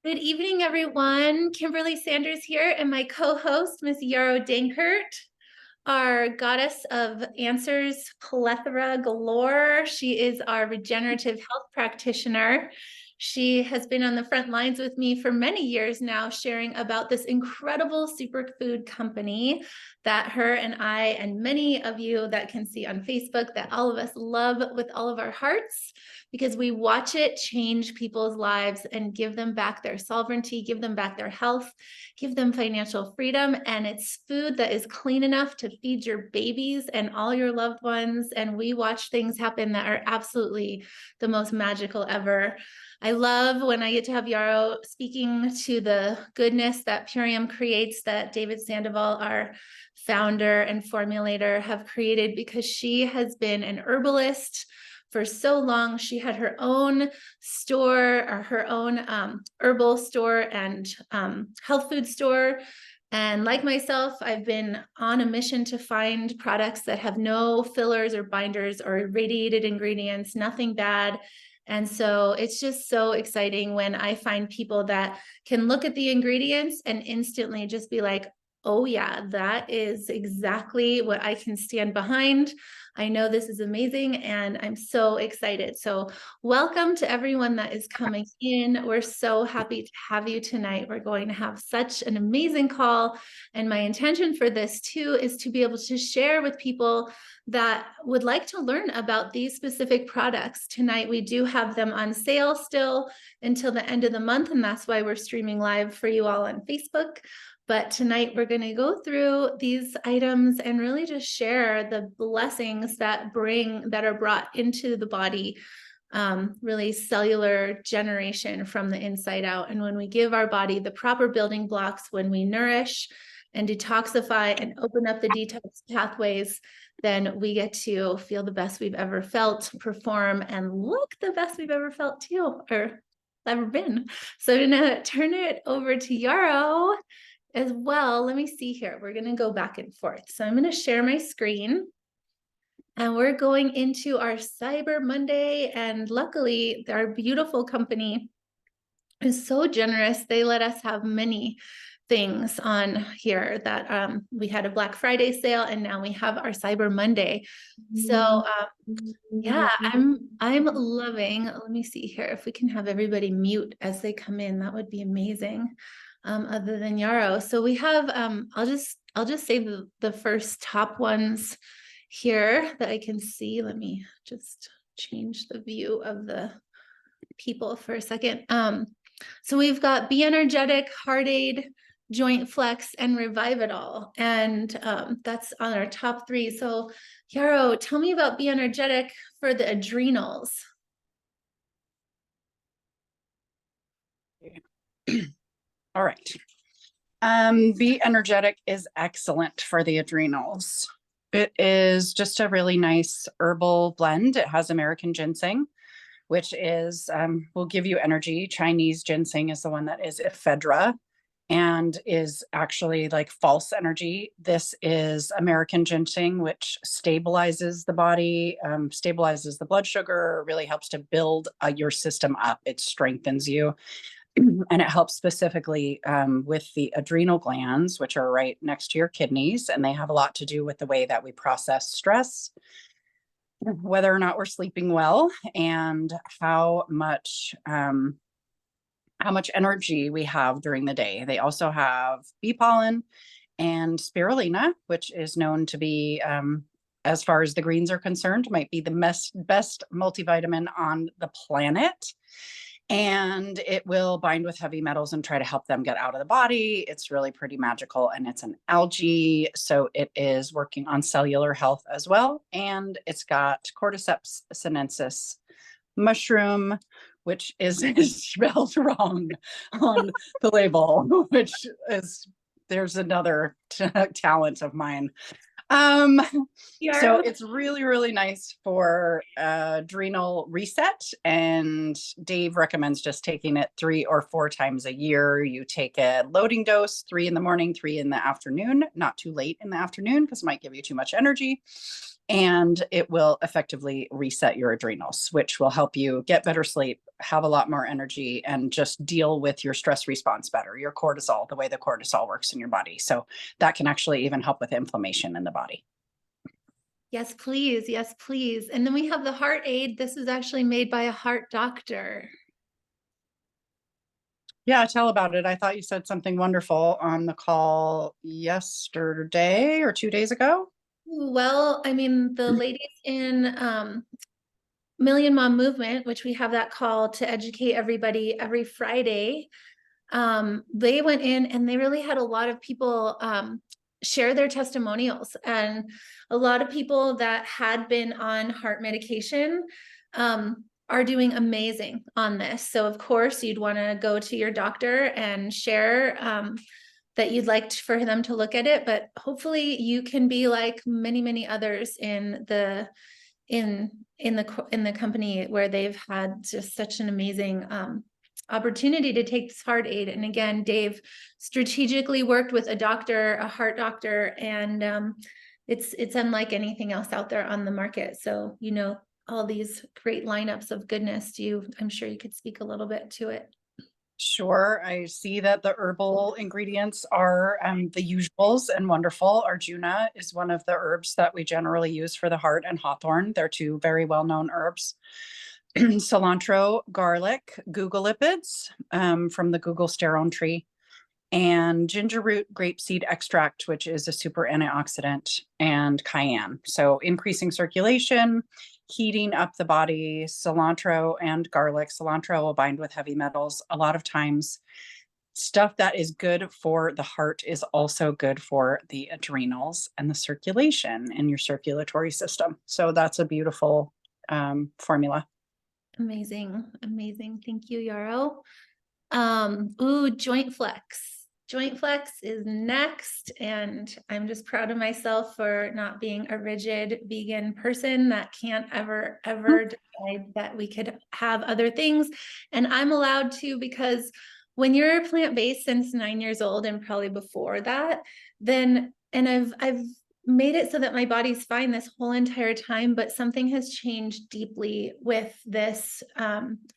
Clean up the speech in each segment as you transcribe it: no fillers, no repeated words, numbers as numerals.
Good evening, everyone. Kimberly Sanders here, and my co-host, Miss Yarrow Dankert, our goddess of answers, plethora galore. She is our regenerative health practitioner. She has been on the front lines with me for many years now, sharing about this incredible superfood company that her and I and many of you that can see on Facebook that all of us love with all of our hearts, because we watch it change people's lives and give them back their sovereignty, give them back their health, give them financial freedom. And it's food that is clean enough to feed your babies and all your loved ones. And we watch things happen that are absolutely the most magical ever. I love when I get to have Yarrow speaking to the goodness that Purium creates, that David Sandoval, our founder and formulator, have created, because she has been an herbalist for so long. She had her own store, or her own herbal store and health food store. And like myself, I've been on a mission to find products that have no fillers or binders or irradiated ingredients, nothing bad. And so it's just so exciting when I find people that can look at the ingredients and instantly just be like, oh yeah, that is exactly what I can stand behind. I know this is amazing, and I'm so excited. So welcome to everyone that is coming in. We're so happy to have you tonight. We're going to have such an amazing call. And my intention for this too is to be able to share with people that would like to learn about these specific products. Tonight, we do have them on sale still until the end of the month, and that's why we're streaming live for you all on Facebook. But tonight we're going to go through these items and really just share the blessings that are brought into the body, really cellular generation from the inside out. And when we give our body the proper building blocks, when we nourish and detoxify and open up the detox pathways, then we get to feel the best we've ever felt, perform, and look the best we've ever felt too, or ever been. So I'm going to turn it over to Yarrow as well. Let me see here. We're going to go back and forth. So I'm going to share my screen, and we're going into our Cyber Monday. And luckily, our beautiful company is so generous. They let us have many things on here that we had a Black Friday sale, and now we have our Cyber Monday. So yeah, I'm loving. Let me see here. If we can have everybody mute as they come in, that would be amazing. Other than Yarrow. So we have, I'll just say the first top ones here that I can see. Let me just change the view of the people for a second. So we've got Be Energetic, Heart Aid, Joint Flex, and Revive It All. And that's on our top three. So Yarrow, tell me about Be Energetic for the adrenals. All right. Be Energetic is excellent for the adrenals. It is just a really nice herbal blend. It has American ginseng, which is will give you energy. Chinese ginseng is the one that is ephedra and is actually like false energy. This is American ginseng, which stabilizes the body, stabilizes the blood sugar, really helps to build your system up. It strengthens you. And it helps specifically with the adrenal glands, which are right next to your kidneys. And they have a lot to do with the way that we process stress, whether or not we're sleeping well, and how much energy we have during the day. They also have bee pollen and spirulina, which is known to be, as far as the greens are concerned, might be the best multivitamin on the planet. And it will bind with heavy metals and try to help them get out of the body. It's really pretty magical, and it's an algae, so it is working on cellular health as well. And it's got Cordyceps sinensis mushroom, which is spelled wrong on the label, which is, there's another talent of mine. So it's really, really nice for adrenal reset. And Dave recommends just taking it 3 or 4 times a year. You take a loading dose, 3 in the morning, 3 in the afternoon, not too late in the afternoon, because it might give you too much energy. and it will effectively reset your adrenals, which will help you get better sleep, have a lot more energy, and just deal with your stress response better, your cortisol, the way the cortisol works in your body. So that can actually even help with inflammation in the body. Yes, please. Yes, please. And then we have the heart aid. This is actually made by a heart doctor. Yeah, tell about it. I thought you said something wonderful on the call yesterday or 2 days ago. Well, I mean, the ladies in Million Mom Movement, which we have that call to educate everybody every Friday, they went in and they really had a lot of people share their testimonials, and a lot of people that had been on heart medication are doing amazing on this. So of course you'd want to go to your doctor and share that you'd like for them to look at it, but hopefully you can be like many, many others in the company where they've had just such an amazing opportunity to take this heart aid. And again, Dave strategically worked with a doctor, a heart doctor, and it's unlike anything else out there on the market. So, you know, all these great lineups of goodness. I'm sure you could speak a little bit to it. Sure. I see that the herbal ingredients are the usuals and wonderful. Arjuna is one of the herbs that we generally use for the heart, and hawthorn. They're two very well-known herbs. Cilantro, garlic, Google lipids from the Google sterone tree, and ginger root grapeseed extract, which is a super antioxidant, and cayenne. So increasing circulation, heating up the body. Cilantro and garlic. Cilantro will bind with heavy metals. A lot of times, stuff that is good for the heart is also good for the adrenals and the circulation in your circulatory system. So that's a beautiful formula. Amazing. Amazing. Thank you, Yarrow. Joint flex. Joint flex is next, and I'm just proud of myself for not being a rigid vegan person that can't ever decide that we could have other things. And I'm allowed to, because when you're plant-based since 9 years old and probably before that, then I've made it so that my body's fine this whole entire time, but something has changed deeply with this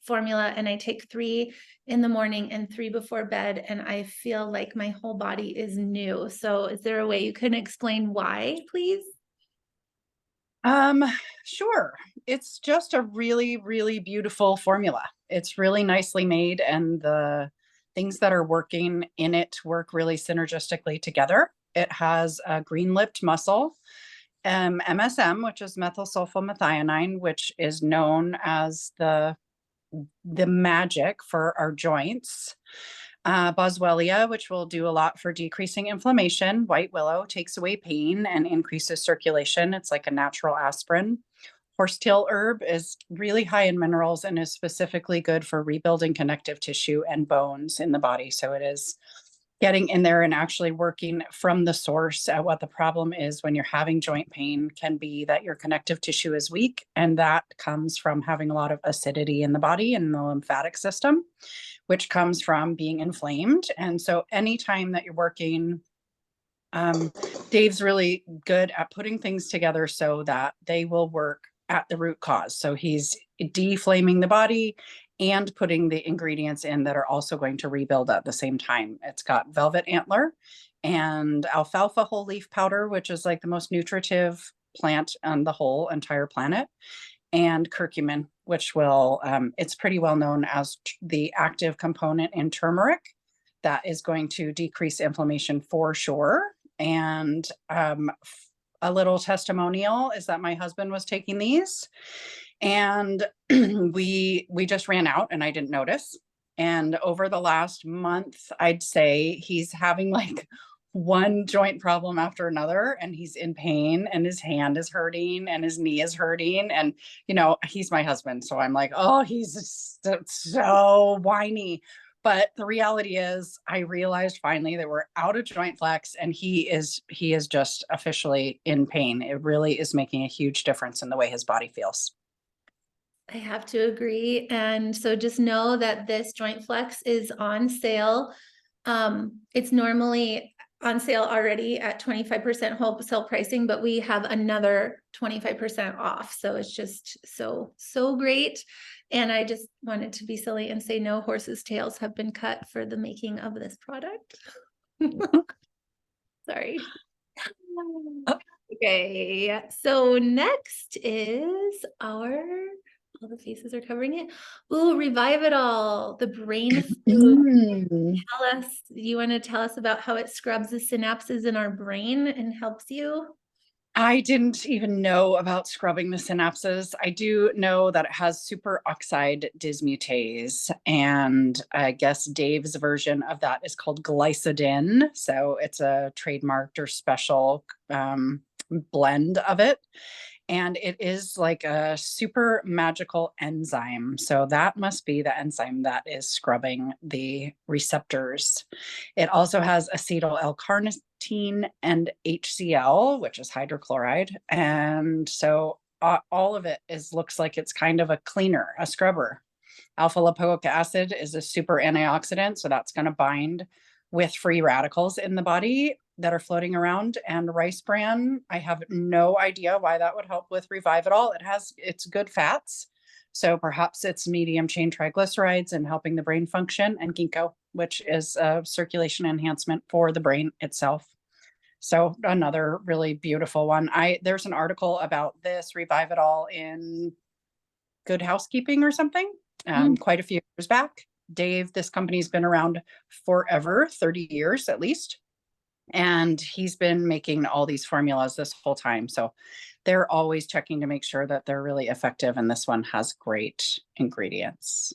formula. And I take 3 in the morning and 3 before bed, and I feel like my whole body is new. So is there a way you can explain why, please? Um, sure. It's just a really, really beautiful formula. It's really nicely made, and the things that are working in it work really synergistically together. It has a green-lipped mussel, MSM, which is methylsulfamethionine, which is known as the magic for our joints. Boswellia, which will do a lot for decreasing inflammation. White willow takes away pain and increases circulation. It's like a natural aspirin. Horsetail herb is really high in minerals and is specifically good for rebuilding connective tissue and bones in the body. So it is getting in there and actually working from the source at what the problem is when you're having joint pain. Can be that your connective tissue is weak, and that comes from having a lot of acidity in the body and the lymphatic system, which comes from being inflamed. And so anytime that you're working, Dave's really good at putting things together so that they will work at the root cause. So he's deflaming the body and putting the ingredients in that are also going to rebuild at the same time. It's got velvet antler and alfalfa whole leaf powder, which is like the most nutritive plant on the whole entire planet, and curcumin, which will, it's pretty well known as the active component in turmeric that is going to decrease inflammation for sure. And a little testimonial is that my husband was taking these, and we just ran out and I didn't notice. And over the last month, I'd say he's having like one joint problem after another, and he's in pain, and his hand is hurting and his knee is hurting. And, you know, he's my husband. So I'm like, oh, he's so whiny. But the reality is, I realized finally that we're out of joint flex, and he is just officially in pain. It really is making a huge difference in the way his body feels. I have to agree. And so just know that this joint flex is on sale. It's normally on sale already at 25% wholesale pricing, but we have another 25% off. So it's just so great. And I just wanted to be silly and say no horses' tails have been cut for the making of this product. Sorry. Okay, so next is all the faces are covering it. Ooh, Revive It All, the brain food. You want to tell us about how it scrubs the synapses in our brain and helps you? I didn't even know about scrubbing the synapses. I do know that it has superoxide dismutase, and I guess Dave's version of that is called glycidin. So it's a trademarked or special blend of it. And it is like a super magical enzyme. So that must be the enzyme that is scrubbing the receptors. It also has acetyl L-carnitine and HCl, which is hydrochloride. And so all of it looks like it's kind of a cleaner, a scrubber. Alpha lipoic acid is a super antioxidant, so that's going to bind with free radicals in the body that are floating around. And rice bran, I have no idea why that would help with Revive It All. It's good fats, so perhaps it's medium chain triglycerides and helping the brain function, and ginkgo, which is a circulation enhancement for the brain itself. So another really beautiful one. There's an article about this Revive It All in Good Housekeeping or something, quite a few years back. Dave, this company's been around forever, 30 years at least. And he's been making all these formulas this whole time. So they're always checking to make sure that they're really effective. And this one has great ingredients.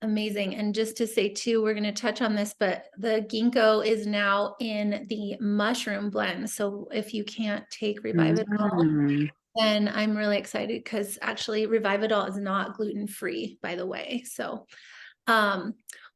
Amazing. And just to say too, we're going to touch on this, but the ginkgo is now in the mushroom blend. So if you can't take Revive It All, then I'm really excited because actually Revive It All is not gluten-free, by the way. So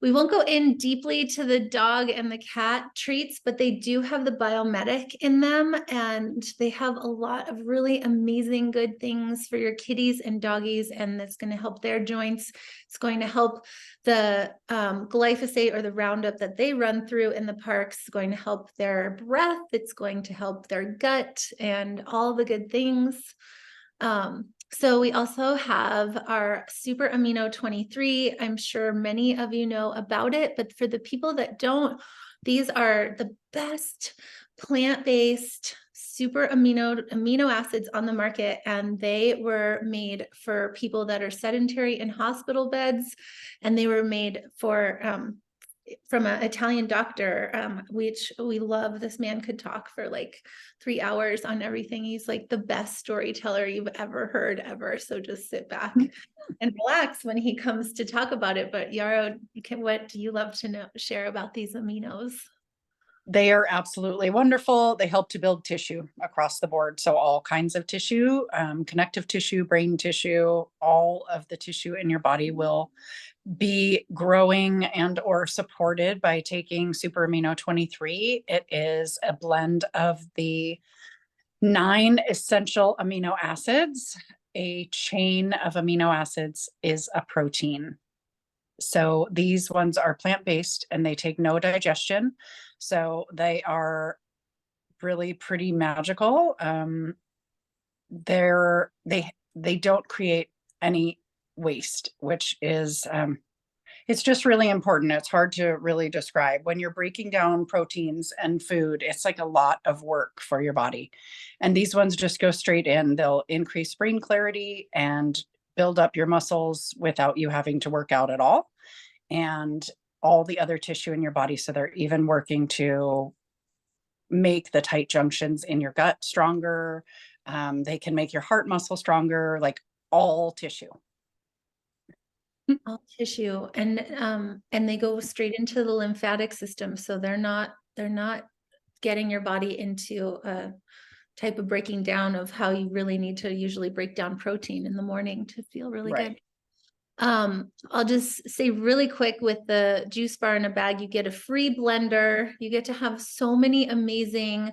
we won't go in deeply to the dog and the cat treats, but they do have the Biomedic in them, and they have a lot of really amazing good things for your kitties and doggies, and that's going to help their joints. It's going to help the glyphosate or the Roundup that they run through in the parks. It's going to help their breath. It's going to help their gut and all the good things. So we also have our Super Amino 23. I'm sure many of you know about it, but for the people that don't, these are the best plant-based super amino acids on the market, and they were made for people that are sedentary in hospital beds, and they were made for from an Italian doctor, which we love. This man could talk for like 3 hours on everything. He's like the best storyteller you've ever heard ever. So just sit back and relax when he comes to talk about it. But Yarrow, what do you love to share about these aminos? They are absolutely wonderful. They help to build tissue across the board. So all kinds of tissue, connective tissue, brain tissue, all of the tissue in your body will be growing and or supported by taking Super Amino 23. It is a blend of the 9 essential amino acids. A chain of amino acids is a protein. So these ones are plant-based and they take no digestion. So they are really pretty magical. They don't create any waste, which is it's just really important. It's hard to really describe. When you're breaking down proteins and food, it's like a lot of work for your body. And these ones just go straight in. They'll increase brain clarity and build up your muscles without you having to work out at all. And all the other tissue in your body. So they're even working to make the tight junctions in your gut stronger. They can make your heart muscle stronger, like all tissue. All tissue, and they go straight into the lymphatic system, so they're not getting your body into a type of breaking down of how you really need to usually break down protein in the morning to feel really good. I'll just say really quick, with the juice bar in a bag, you get a free blender. You get to have so many amazing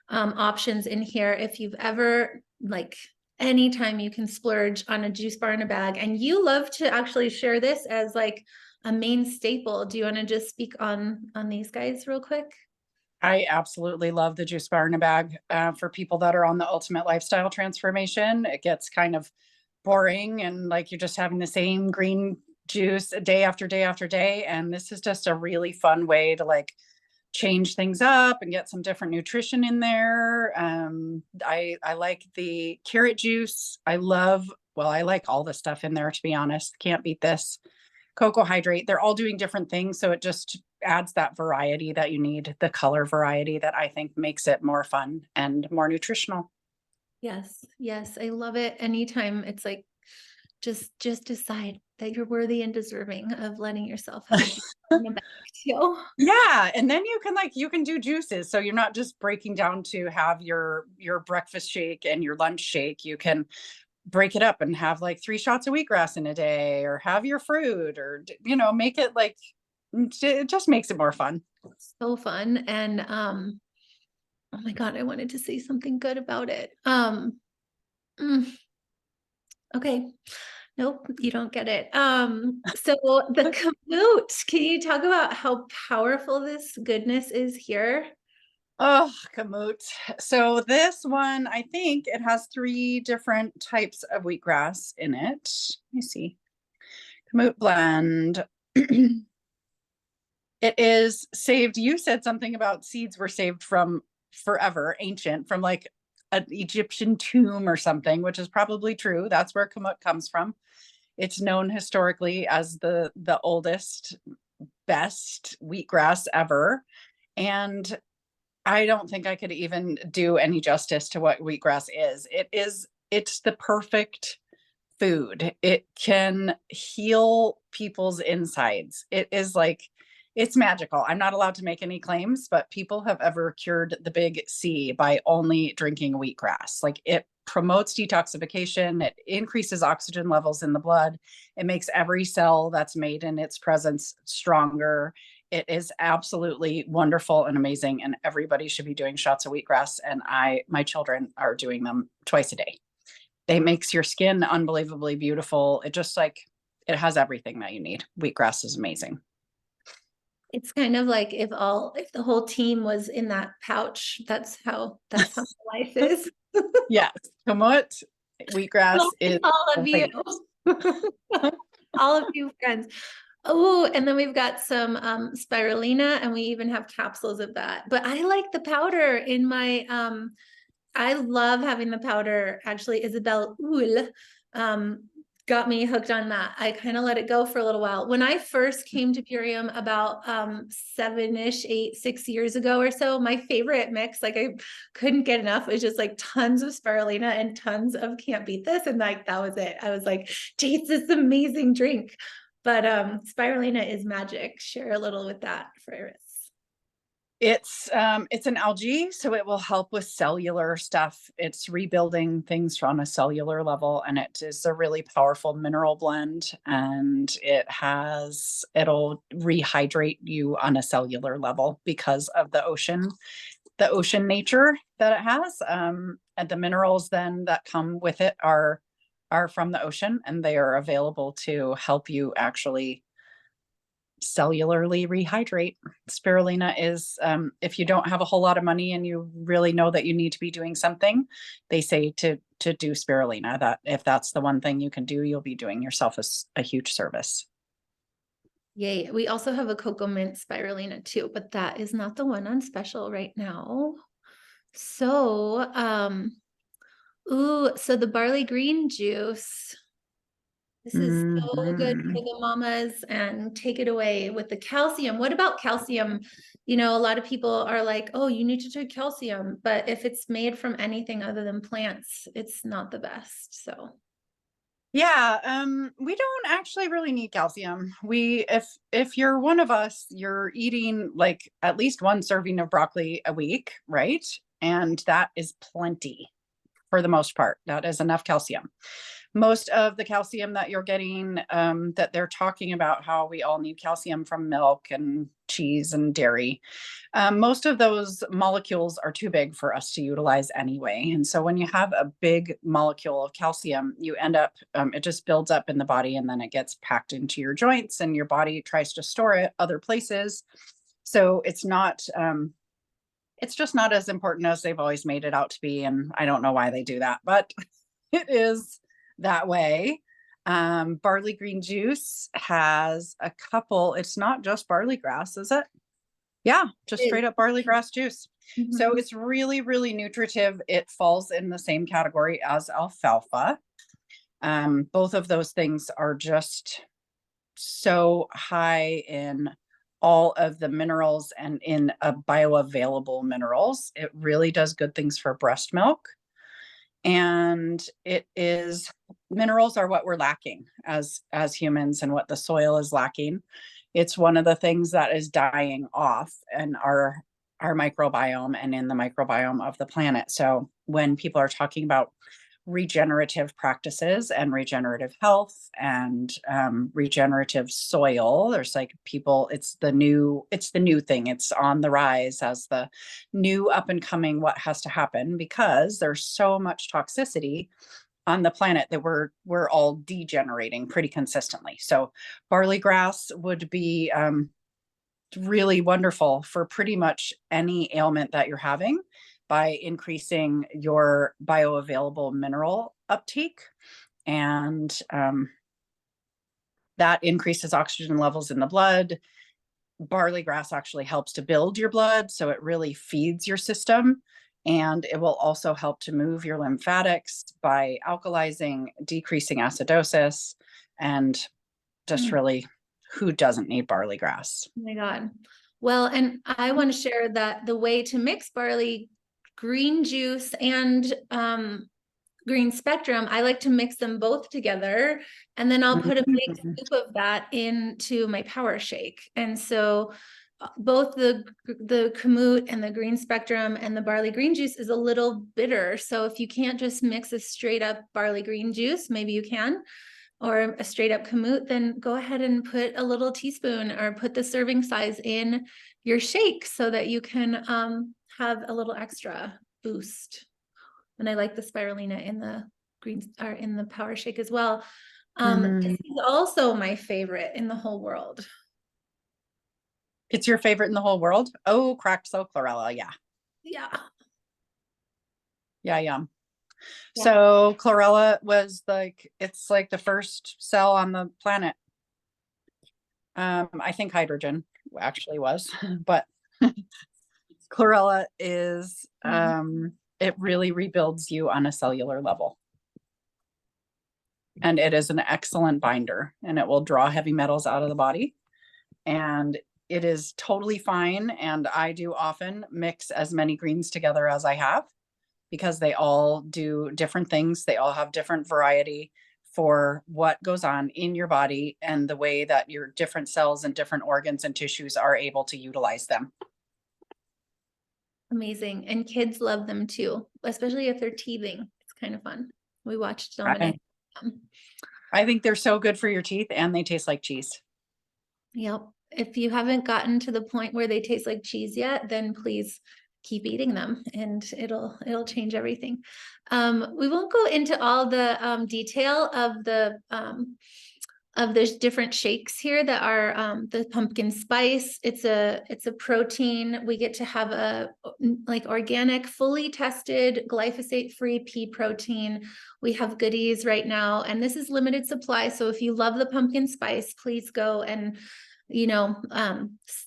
options in here. If you've ever, like, anytime you can splurge on a juice bar in a bag, and you love to actually share this as like a main staple. Do you want to just speak on these guys real quick? I absolutely love the juice bar in a bag. For people that are on the ultimate lifestyle transformation, it gets kind of boring and like you're just having the same green juice day after day after day. And this is just a really fun way to like change things up and get some different nutrition in there. I like the carrot juice. I like all the stuff in there, to be honest. Can't beat this. Cocoa hydrate. They're all doing different things. So it just adds that variety that you need, the color variety that I think makes it more fun and more nutritional. Yes, yes, I love it. Anytime it's like just decide that you're worthy and deserving of letting yourself have a juice in the bag too. Yeah, and then you can do juices. So you're not just breaking down to have your breakfast shake and your lunch shake. You can break it up and have like 3 shots of wheatgrass in a day or have your fruit or make it like it just makes it more fun. So fun. And oh my God, I wanted to say something good about it. Mm, okay. Nope, you don't get it. So the kamut, can you talk about how powerful this goodness is here? Oh, kamut. So this one, I think it has 3 different types of wheatgrass in it. Let me see. Kamut blend. It is saved. You said something about seeds were saved from forever, ancient, from like an Egyptian tomb or something, which is probably true. That's where kamut comes from. It's known historically as the oldest, best wheatgrass ever. And I don't think I could even do any justice to what wheatgrass is. It's the perfect food. It can heal people's insides. It is like, it's magical. I'm not allowed to make any claims, but people have ever cured the big C by only drinking wheatgrass. Like it promotes detoxification, it increases oxygen levels in the blood, it makes every cell that's made in its presence stronger. It is absolutely wonderful and amazing, and everybody should be doing shots of wheatgrass. And my children are doing them twice a day. It makes your skin unbelievably beautiful. It just like it has everything that you need. Wheatgrass is amazing. It's kind of like if the whole team was in that pouch, that's how life is. Yes, kamut, wheatgrass is All of you. great. All of you friends. Oh, and then we've got some spirulina, and we even have capsules of that. But I like the powder in my I love having the powder. Actually, Isabel Uhl got me hooked on that. I kind of let it go for a little while. When I first came to Purium about 7-ish, 6 years ago or so, my favorite mix, like I couldn't get enough, was just like tons of spirulina and tons of can't beat this. And like that was it. I was like, taste this amazing drink. But spirulina is magic. Share a little with that for us. It's an algae, so it will help with cellular stuff. It's rebuilding things on a cellular level, and it is a really powerful mineral blend. And it'll rehydrate you on a cellular level because of the ocean nature that it has. And the minerals then that come with it are from the ocean, and they are available to help you actually cellularly rehydrate. Spirulina is, if you don't have a whole lot of money and you really know that you need to be doing something, they say to do spirulina. That if that's the one thing you can do, you'll be doing yourself a huge service. Yay. We also have a cocoa mint spirulina too, but that is not the one on special right now. So, so the barley green juice. This is so good for Mhm. the mamas, and take it away with the calcium. What about calcium? You know, a lot of people are like, oh, you need to take calcium, but if it's made from anything other than plants, it's not the best. So, Yeah, we don't actually really need calcium. If you're one of us, you're eating like at least 1 serving of broccoli a week, right? And that is plenty for the most part. That is enough calcium. Most of the calcium that you're getting, that they're talking about how we all need calcium from milk and cheese and dairy, most of those molecules are too big for us to utilize anyway. And so when you have a big molecule of calcium, you end up, it just builds up in the body, and then it gets packed into your joints, and your body tries to store it other places. So it's not, It's just not as important as they've always made it out to be. And I don't know why they do that, but it is that way. Barley green juice has a couple, it's not just barley grass, is it? Yeah, just straight up barley grass juice. So Mhm. it's really, really nutritive. It falls in the same category as alfalfa. Both of those things are just so high in all of the minerals and in bioavailable minerals. It really does good things for breast milk. And it is minerals are what we're lacking as humans and what the soil is lacking. It's one of the things that is dying off in our microbiome and in the microbiome of the planet. So when people are talking about regenerative practices and regenerative health and regenerative soil, there's like people, it's the new thing. It's on the rise as the new up and coming what has to happen, because there's so much toxicity on the planet that we're all degenerating pretty consistently. So barley grass would be really wonderful for pretty much any ailment that you're having by increasing your bioavailable mineral uptake. And that increases oxygen levels in the blood. Barley grass actually helps to build your blood, so it really feeds your system. And it will also help to move your lymphatics by alkalizing, decreasing acidosis, and just Mm. really, who doesn't need barley grass? Oh my God. Well, and I want to share that the way to mix barley green juice and green spectrum, I like to mix them both together, and then I'll put a big Mhm. scoop of that into my power shake. And so both the kamut and the green spectrum and the barley green juice is a little bitter. So if you can't just mix a straight up barley green juice, maybe you can, or a straight up kamut, then go ahead and put a little teaspoon or put the serving size in your shake so that you can have a little extra boost. And I like the spirulina in the greens or in the power shake as well. This Mm. is also my favorite in the whole world. It's your favorite in the whole world? Oh, cracked so chlorella. Yeah. Yeah. Yeah. Yeah. Yeah. So chlorella was like, it's like the first cell on the planet. I think hydrogen actually was, but chlorella is, it really rebuilds you on a cellular level. And it is an excellent binder, and it will draw heavy metals out of the body. And it is totally fine. And I do often mix as many greens together as I have, because they all do different things. They all have different variety for what goes on in your body and the way that your different cells and different organs and tissues are able to utilize them. Amazing. And kids love them too, especially if they're teething. It's kind of fun. We watched I, Dominic. Um, I think they're so good for your teeth, and they taste like cheese. Yep. If you haven't gotten to the point where they taste like cheese yet, then please keep eating them and it'll change everything. We won't go into all the detail of there's different shakes here that are the pumpkin spice. It's a protein. We get to have a like organic, fully tested, glyphosate-free pea protein. We have goodies right now, and this is limited supply. So if you love the pumpkin spice, please go and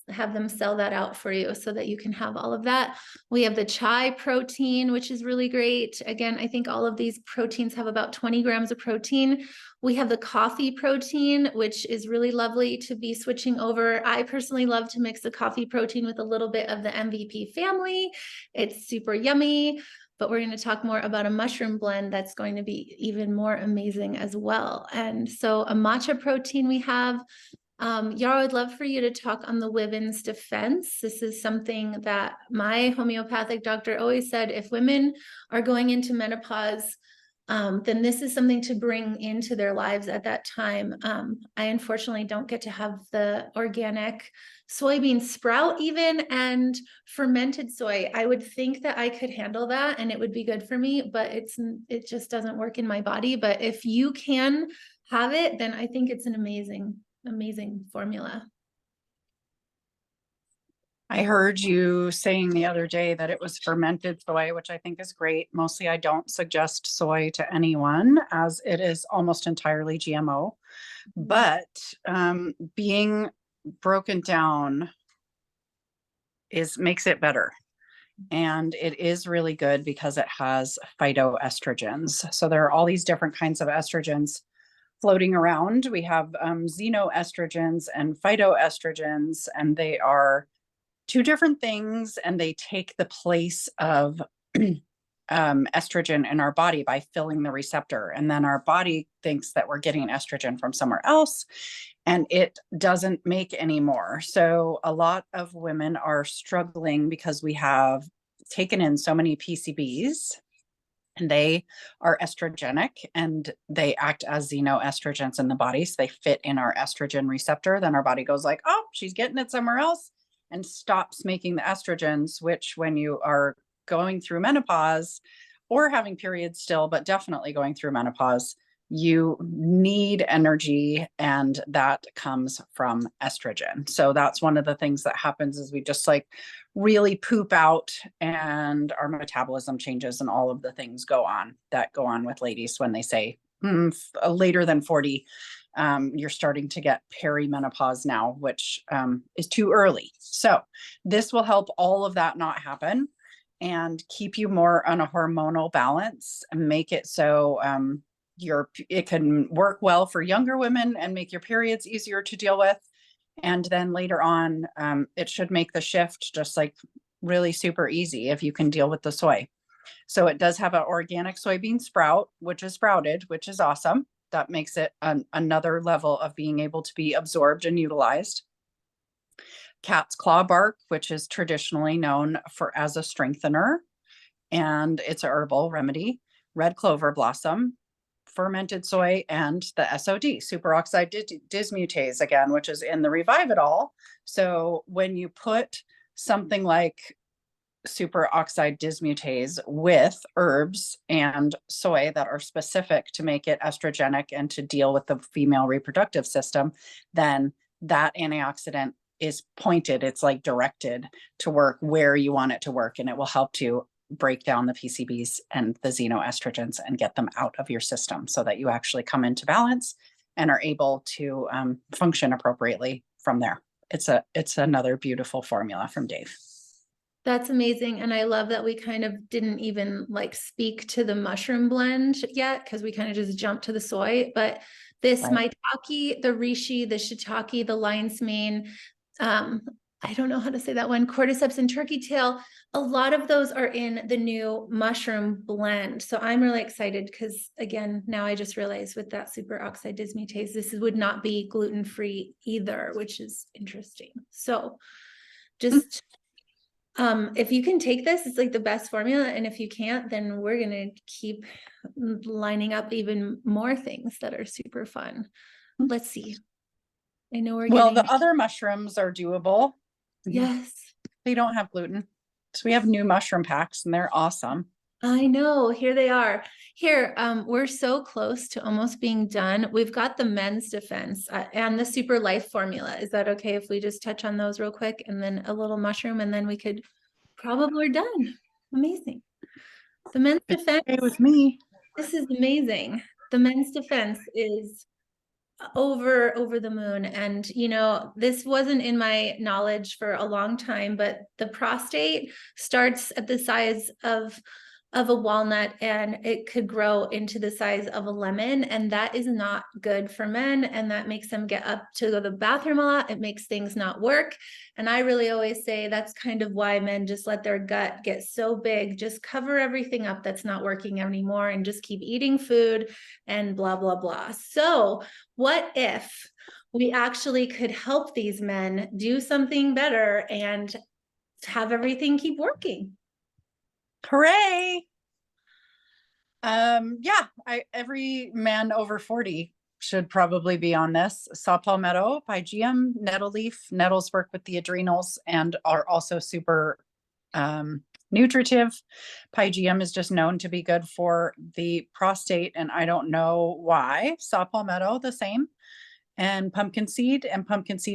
have them sell that out for you so that you can have all of that. We have the chai protein, which is really great. Again, I think all of these proteins have about 20 grams of protein. We have the coffee protein, which is really lovely to be switching over. I personally love to mix the coffee protein with a little bit of the MVP family. It's super yummy. But we're going to talk more about a mushroom blend that's going to be even more amazing as well. And so a matcha protein we have. Yarrow, I'd love for you to talk on the women's defense. This is something that my homeopathic doctor always said, if women are going into menopause, then this is something to bring into their lives at that time. I unfortunately don't get to have the organic soybean sprout even, and fermented soy. I would think that I could handle that and it would be good for me, but it just doesn't work in my body. But if you can have it, then I think it's an amazing formula. I heard you saying the other day that it was fermented soy, which I think is great. Mostly, I don't suggest soy to anyone as it is almost entirely GMO. But being broken down makes it better. And it is really good because it has phytoestrogens. So there are all these different kinds of estrogens floating around. We have xenoestrogens and phytoestrogens, and they are two different things, and they take the place of estrogen in our body by filling the receptor. And then our body thinks that we're getting estrogen from somewhere else, and it doesn't make any more. So a lot of women are struggling because we have taken in so many PCBs, and they are estrogenic and they act as xenoestrogens in the body. So they fit in our estrogen receptor. Then our body goes like, oh, she's getting it somewhere else, and stops making the estrogens, which when you are going through menopause or having periods still, but definitely going through menopause, you need energy, and that comes from estrogen. So that's one of the things that happens is we just like really poop out, and our metabolism changes, and all of the things that go on with ladies when they say later than 40, you're starting to get perimenopause now, which is too early. So this will help all of that not happen and keep you more on a hormonal balance and make it so it can work well for younger women and make your periods easier to deal with. And then later on, it should make the shift just like really super easy if you can deal with the soy. So it does have an organic soybean sprout, which is sprouted, which is awesome. That makes it another level of being able to be absorbed and utilized. Cat's claw bark, which is traditionally known as a strengthener, and it's a herbal remedy. Red clover blossom, fermented soy, and the SOD, superoxide dismutase, again, which is in the Revive It All. So when you put something like superoxide dismutase with herbs and soy that are specific to make it estrogenic and to deal with the female reproductive system, then that antioxidant is pointed, it's like directed to work where you want it to work, and it will help to break down the PCBs and the xenoestrogens and get them out of your system so that you actually come into balance and are able to function appropriately from there. It's another beautiful formula from Dave. That's amazing. And I love that we kind of didn't even like speak to the mushroom blend yet, because we kind of just jumped to the soy. But this maitake, the reishi, the shiitake, the lion's mane, I don't know how to say that one, cordyceps and turkey tail, a lot of those are in the new mushroom blend. So I'm really excited because, again, now I just realized with that superoxide dismutase, this would not be gluten-free either, which is interesting. So just if you can take this, it's like the best formula. And if you can't, then we're going to keep lining up even more things that are super fun. Let's see. I know we're well, the other mushrooms are doable. Yes. They don't have gluten. So we have new mushroom packs, and they're awesome. I know. Here they are. Here, we're so close to almost being done. We've got the men's defense and the super life formula. Is that okay if we just touch on those real quick, and then a little mushroom, and then we could probably we're done. Amazing. The men's defense. Okay with me. This is amazing. The men's defense is over the moon. And you know, this wasn't in my knowledge for a long time, but the prostate starts at the size of a walnut, and it could grow into the size of a lemon, and that is not good for men, and that makes them get up to go to the bathroom a lot. It makes things not work. And I really always say that's kind of why men just let their gut get so big. Just cover everything up that's not working anymore and just keep eating food and blah blah blah. So what if we actually could help these men do something better and have everything keep working? Hooray. Every man over 40 should probably be on this. Saw palmetto, pygeum, nettle leaf. Nettles work with the adrenals and are also super nutritive. Pygeum is just known to be good for the prostate, and I don't know why. Saw palmetto, the same. and pumpkin seed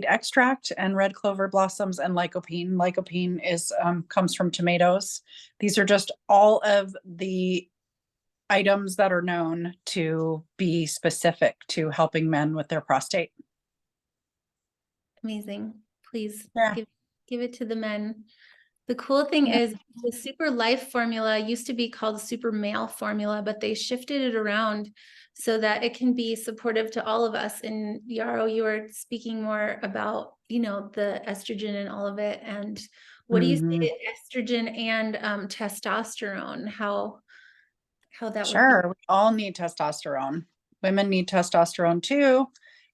extract and red clover blossoms and lycopene. Lycopene is comes from tomatoes. These are just all of the items that are known to be specific to helping men with their prostate. Amazing. Please Yeah. give it to the men. The cool thing Yeah. is the Super Life formula used to be called Super Male formula, but they shifted it around so that it can be supportive to all of us. And Yarrow, you were speaking more about, the estrogen and all of it. And what do you say estrogen and testosterone, how that would be? Sure. We all need testosterone. Women need testosterone too.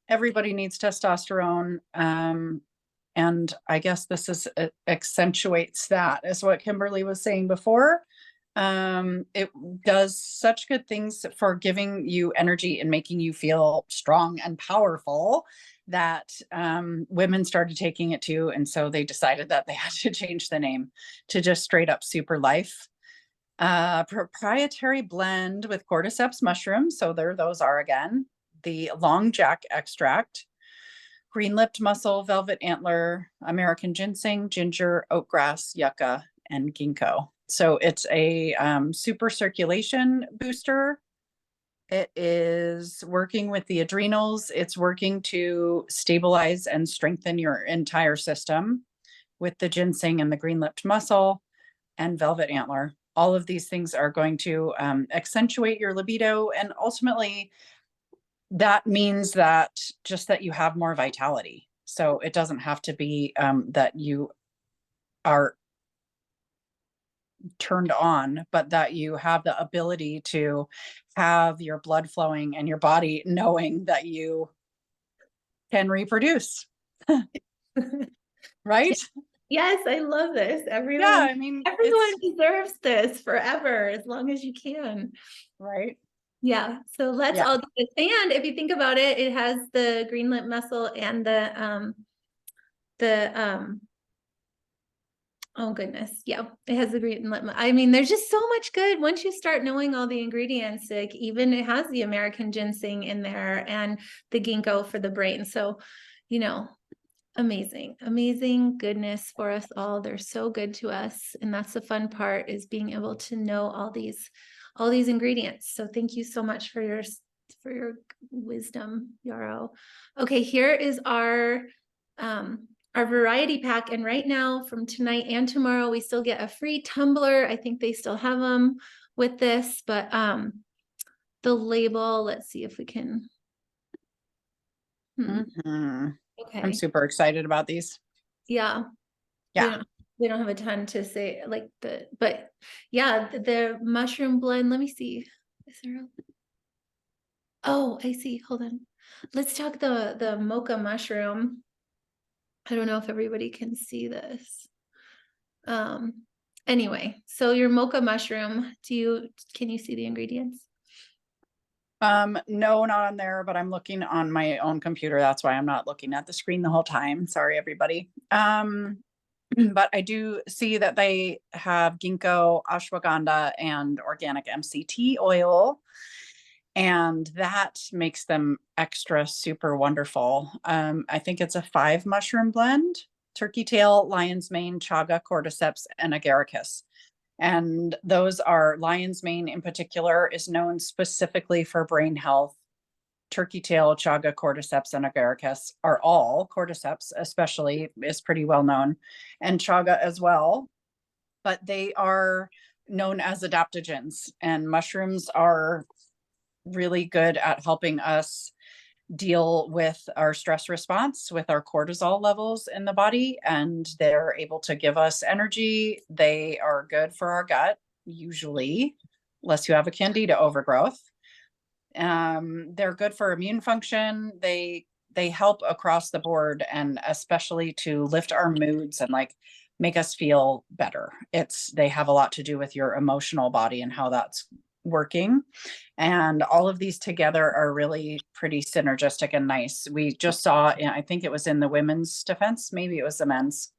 Everybody needs testosterone. And I guess this is accentuates that, is what Kimberly was saying before. It does such good things for giving you energy and making you feel strong and powerful that women started taking it too. And so they decided that they had to change the name to just straight up Super Life. Proprietary blend with cordyceps mushrooms. So there those are again. The long jack extract, green-lipped mussel, velvet antler, American ginseng, ginger, oatgrass, yucca, and ginkgo. So it's a super circulation booster. It is working with the adrenals. It's working to stabilize and strengthen your entire system with the ginseng and the green-lipped mussel and velvet antler. All of these things are going to accentuate your libido, and ultimately that means that just that you have more vitality. So it doesn't have to be that you are turned on, but that you have the ability to have your blood flowing and your body knowing that you can reproduce. Right? Yes, I love this. Yeah, Everyone I mean, deserves this forever, as long as you can. right. Yeah, so let's Yeah. all do this. And if you think about it, it has the green-lip mussel and the oh goodness, yeah, it has the green-lip. I mean, there's just so much good once you start knowing all the ingredients. Like even it has the American ginseng in there and the ginkgo for the brain. So, amazing goodness for us all. They're so good to us, and that's the fun part, is being able to know all these ingredients. So thank you so much for your wisdom, Yarrow. Okay, here is our variety pack, and right now from tonight and tomorrow we still get a free tumbler. I think they still have them with this, but the label, let's see if we can. Okay. I'm super excited about these. Yeah. Yeah. We don't have a ton to say but yeah, the mushroom blend. Let me see. Is there oh, I see. Hold on. Let's talk the mocha mushroom. I don't know if everybody can see this. Anyway, so your mocha mushroom, can you see the ingredients? No, not on there, but I'm looking on my own computer. That's why I'm not looking at the screen the whole time. Sorry, everybody. But I do see that they have ginkgo, ashwagandha, and organic MCT oil, and that makes them extra super wonderful. I think it's a 5 mushroom blend: turkey tail, lion's mane, chaga, cordyceps, and agaricus. And those are, lion's mane in particular is known specifically for brain health. Turkey tail, chaga, cordyceps, and agaricus are all, cordyceps especially is pretty well known, and chaga as well. But they are known as adaptogens, and mushrooms are really good at helping us deal with our stress response, with our cortisol levels in the body, and they're able to give us energy. They are good for our gut, usually, unless you have a candida overgrowth. They're good for immune function. They help across the board, and especially to lift our moods and make us feel better. They have a lot to do with your emotional body and how that's working. And all of these together are really pretty synergistic and nice. We just saw, I think it was in the women's defense, maybe it was the men's,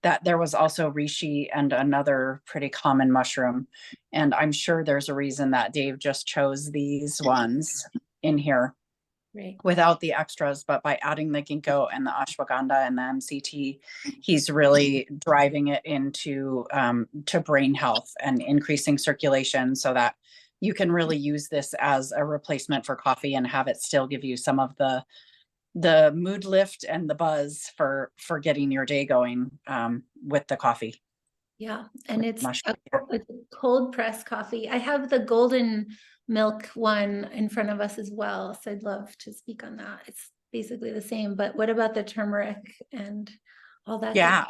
that there was also reishi and another pretty common mushroom. And I'm sure there's a reason that Dave just chose these ones in here. Right. without the extras, but by adding the ginkgo and the ashwagandha and the MCT, he's really driving it into to brain health and increasing circulation so that you can really use this as a replacement for coffee and have it still give you some of the mood lift and the buzz for getting your day going with the coffee. Yeah, and it's Mushroom. it's a cold pressed coffee. I have the golden milk one in front of us as well, so I'd love to speak on that. It's basically the same, but what about the turmeric and all that? Yeah.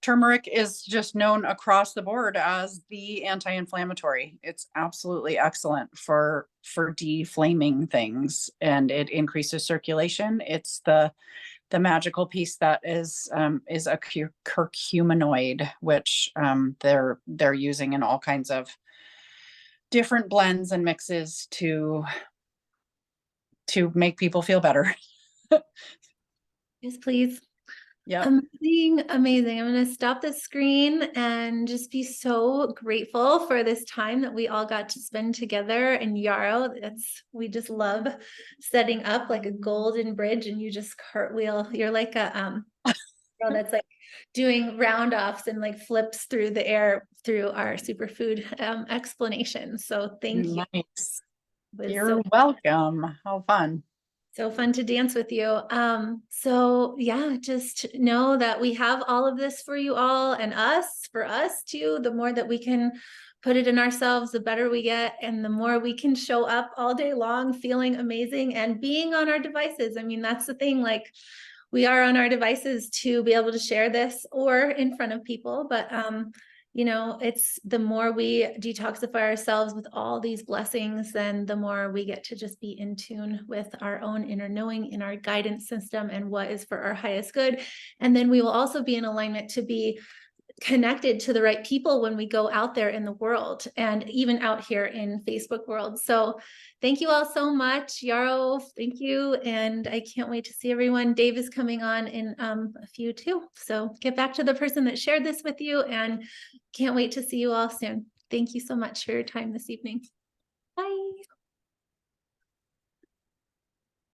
Turmeric is just known across the board as the anti-inflammatory. It's absolutely excellent for deflaming things, and it increases circulation. It's the magical piece that is a curcuminoid, which they're using in all kinds of different blends and mixes to make people feel better. Yes, please. Yeah. Amazing, amazing. I'm going to stop the screen and just be so grateful for this time that we all got to spend together in Yarrow. We just love setting up like a golden bridge, and you just cartwheel. You're like a girl that's like doing round-offs and like flips through the air through our superfood explanation. So thank you. Nice. It was You're welcome. How fun. so fun to dance with you. So yeah, just know that we have all of this for you all and for us too. The more that we can put it in ourselves, the better we get. And the more we can show up all day long, feeling amazing and being on our devices. I mean, that's the thing, like we are on our devices to be able to share this or in front of people, but you know, it's the more we detoxify ourselves with all these blessings, then the more we get to just be in tune with our own inner knowing, in our guidance system, and what is for our highest good. And then we will also be in alignment to be connected to the right people when we go out there in the world and even out here in Facebook world. So thank you all so much. Yarrow, thank you. And I can't wait to see everyone. Dave is coming on in a few too. So get back to the person that shared this with you, and can't wait to see you all soon. Thank you so much for your time this evening. Bye.